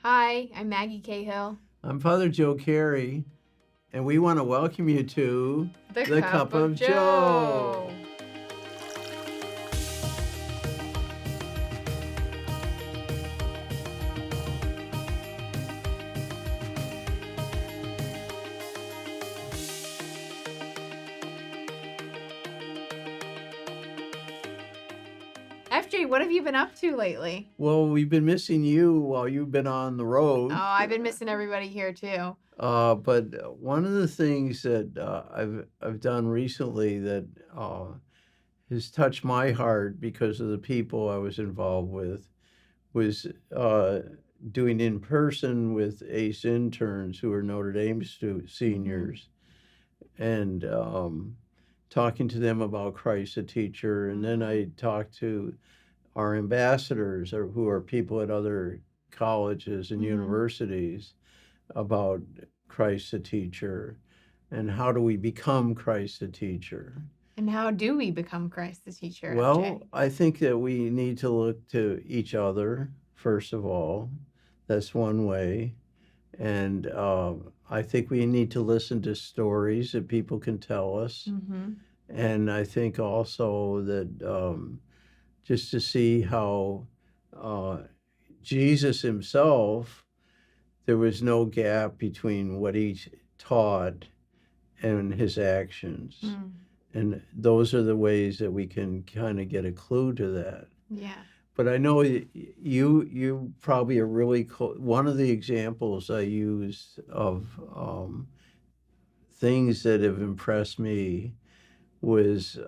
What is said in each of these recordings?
Hi, I'm Maggie Cahill. I'm Father Joe Carey, and we want to welcome you to The Cup of Joe. FJ, what have you been up to lately? Well, we've been missing you while you've been on the road. Oh, I've been missing everybody here too. But one of the things that I've done recently that has touched my heart because of the people I was involved with was doing in person with ACE interns who are Notre Dame seniors, and talking to them about Christ the Teacher. And then I talked to our ambassadors, who are people at other colleges and universities, about Christ the Teacher and how do we become Christ the Teacher. And how do we become Christ the Teacher? Well, FJ? I think that we need to look to each other, first of all. That's one way. And I think we need to listen to stories that people can tell us. And I think also that just to see how Jesus himself, there was no gap between what he taught and his actions. And those are the ways that we can kind of get a clue to that. Yeah. But I know you probably are really one of the examples I used of things that have impressed me was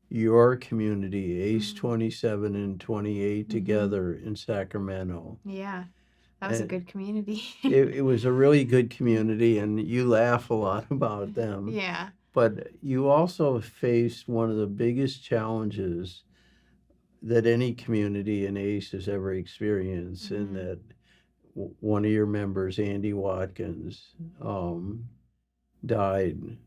your community, ACE 27 and 28 together in Sacramento. Yeah. That was a good community. It was a really good community, and you laugh a lot about them. Yeah. But you also faced one of the biggest challenges that any community in ACE has ever experienced, in that one of your members, Andy Watkins, died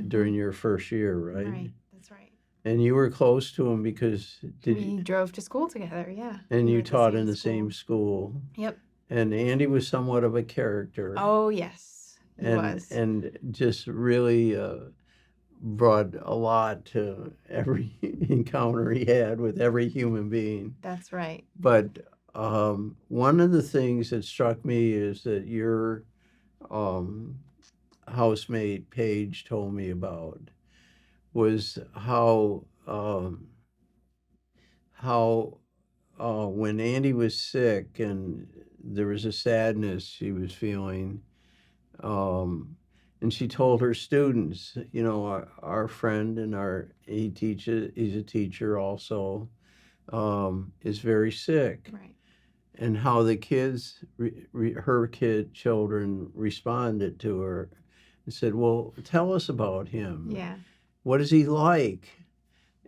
during your first year, right? Right. That's right. And you were close to him because We drove to school together, yeah. and We you were at taught in the same school. Yep. And Andy was somewhat of a character. Oh, yes. He was. And just really brought a lot to every encounter he had with every human being. That's right. But one of the things that struck me is that your housemate Paige told me about was how when Andy was sick and there was a sadness she was feeling, and she told her students, you know, our friend and he's a teacher also, is very sick. Right. And how the kids, her children responded to her and said, well, tell us about him. Yeah. What is he like?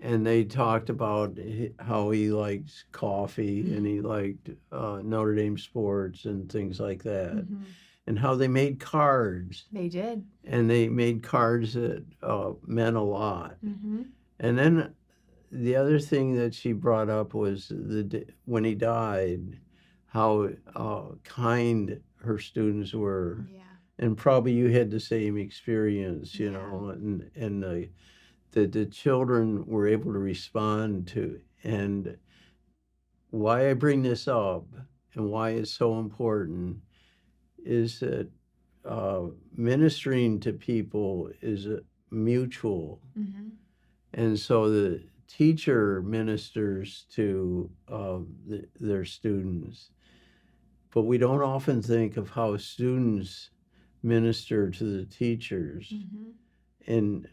And they talked about how he likes coffee and he liked Notre Dame sports and things like that. And how they made cards. They did. And they made cards that meant a lot. And then the other thing that she brought up was when he died, how kind her students were. Yeah. And probably you had the same experience, you know, and the children were able to respond to. And why I bring this up and why it's so important is that ministering to people is mutual. And so the teacher ministers to their students, but we don't often think of how students minister to the teachers. And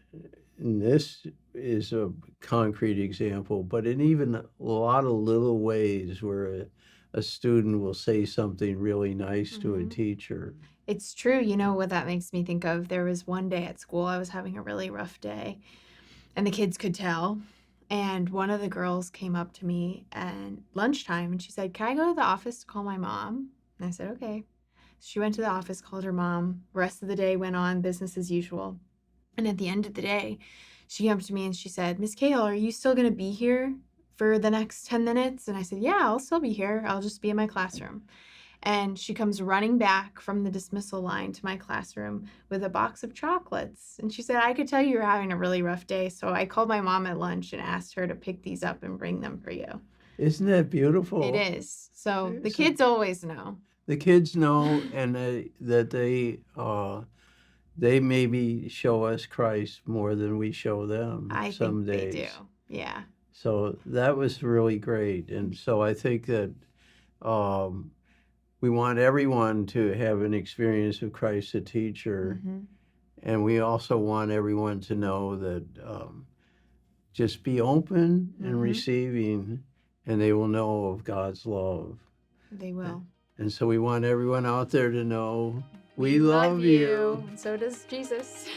this is a concrete example, but in even a lot of little ways where a student will say something really nice to a teacher. It's true. You know what that makes me think of? There was one day at school I was having a really rough day, and the kids could tell. And one of the girls came up to me at lunchtime and she said, can I go to the office to call my mom? And I said, okay. She went to the office, called her mom. The rest of the day went on business as usual. And at the end of the day, she came up to me and she said, Miss Cahill, are you still going to be here for the next 10 minutes? And I said, yeah, I'll still be here. I'll just be in my classroom. And she comes running back from the dismissal line to my classroom with a box of chocolates. And she said, I could tell you were having a really rough day. So I called my mom at lunch and asked her to pick these up and bring them for you. Isn't that It beautiful? is. So the So kids always know. the kids know, and that they maybe show us Christ more than we show them I some think they do. days. Yeah. So that was really great. And so I think that um, we want everyone to have an experience of Christ a teacher. Hmm. And we also want everyone to know that just be open and Hmm. receiving, and they will know of God's love. They will. And so we want everyone out there to know we We love love you. you. And so does Jesus.